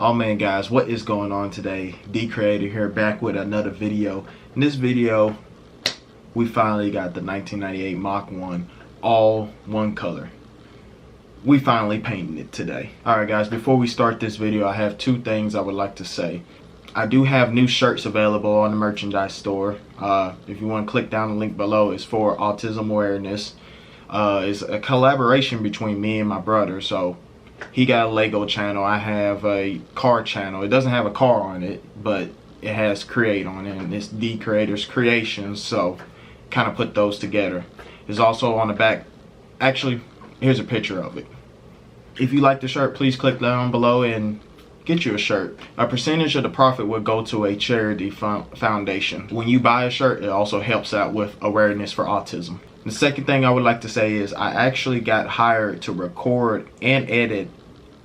Oh man guys, what is going on today? D Creator here, back with another video. In this video, we finally got the 1998 Mach 1 all one color. We finally painted it today. Alright guys, before we start this video, I have two things I would like to say. I do have new shirts available on the merchandise store. If you want to click down the link below, it's for autism awareness. It's a collaboration between me and my brother, so he got a Lego channel, I have a car channel. It doesn't have a car on it, but it has create on it, and it's D Creator's Creations, so kind of put those together. It's also on the back. Actually, here's a picture of it. If you like the shirt, please click down below and get you a shirt. A percentage of the profit will go to a charity foundation. When you buy a shirt, it also helps out with awareness for autism. The second thing I would like to say is I actually got hired to record and edit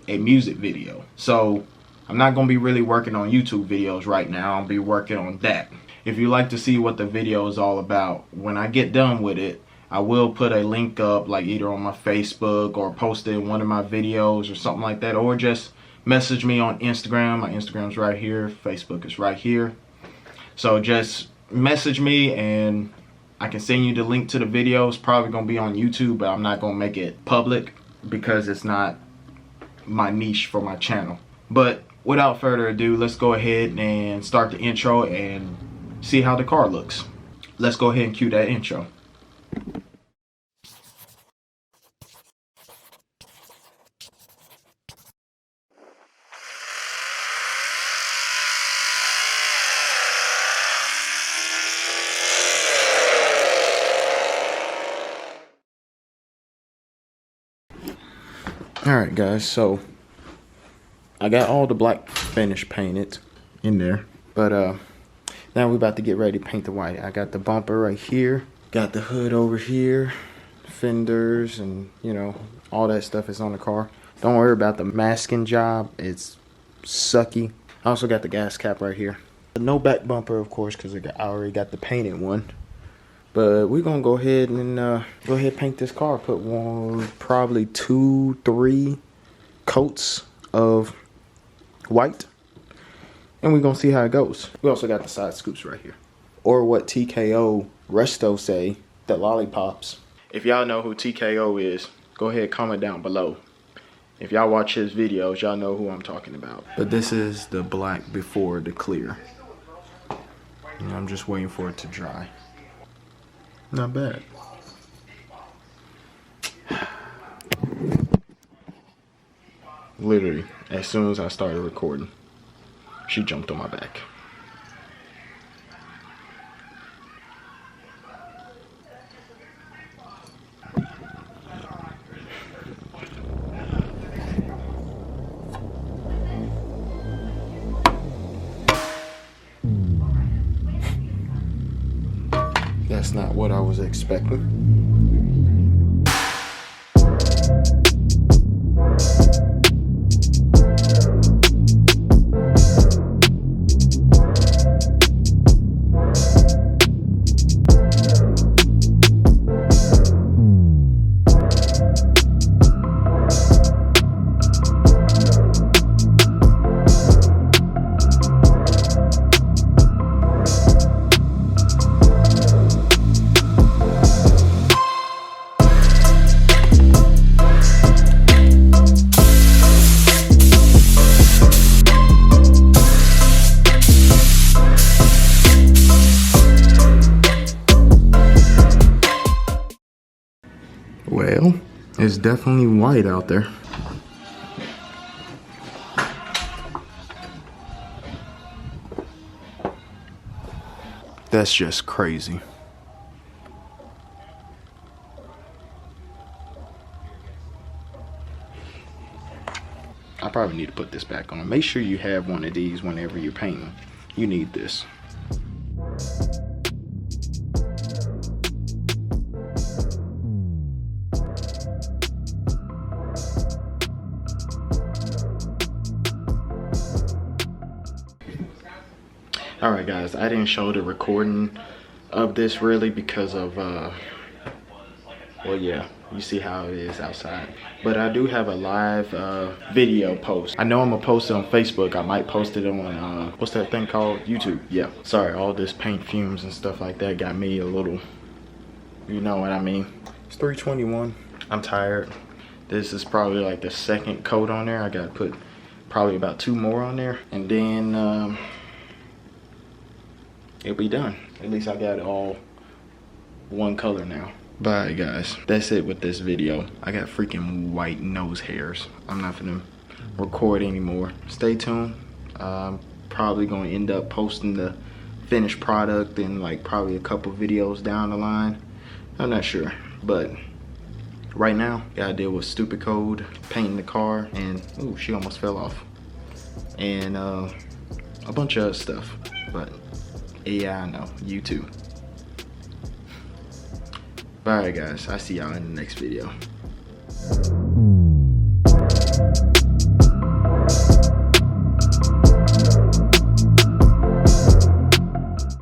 a music video. So I'm not going to be really working on YouTube videos right now. I'll be working on that. If you'd like to see what the video is all about, when I get done with it, I will put a link up, like either on my Facebook or post it in one of my videos or something like that, or just message me on Instagram. My Instagram's right here, Facebook is right here. So just message me and I can send you the link to the video. It's probably going to be on YouTube, but I'm not going to make it public because it's not my niche for my channel. But without further ado, let's go ahead and start the intro and see how the car looks. Let's go ahead and cue that intro. Alright guys, so I got all the black finish painted in there, but now we're about to get ready to paint the white. I got the bumper right here, got the hood over here, fenders, and you know, all that stuff is on the car. Don't worry about the masking job, it's sucky. I also got the gas cap right here. No back bumper, of course, because I already got the painted one. But we're gonna go ahead and paint this car. Put one, probably 2-3 coats of white, and we're gonna see how it goes. We also got the side scoops right here, or what TKO Resto say, the lollipops. If y'all know who TKO is, go ahead, comment down below. If y'all watch his videos, y'all know who I'm talking about. But this is the black before the clear, and I'm just waiting for it to dry. Not bad. Literally, as soon as I started recording, she jumped on my back. That's not what I was expecting. Well, it's definitely white out there. That's just crazy. I probably need to put this back on. Make sure you have one of these whenever you're painting. You need this. Alright guys, I didn't show the recording of this really because of well yeah, you see how it is outside. But I do have a live video post. I know I'm gonna post it on Facebook. I might post it on what's that thing called? YouTube. Yeah, sorry, all this paint fumes and stuff like that got me a little, you know what I mean. It's 3:21. I'm tired. This is probably like the second coat on there. I gotta put probably about 2 more on there, and then it'll be done. At least I got it all one color now. Bye guys, that's it with this video. I got freaking white nose hairs. I'm not gonna record anymore. Stay tuned. Probably gonna end up posting the finished product in like probably a couple videos down the line. I'm not sure, but right now gotta deal with stupid code, painting the car, and ooh, she almost fell off, and a bunch of other stuff. But yeah, I know, you too. Bye guys, I see y'all in the next video.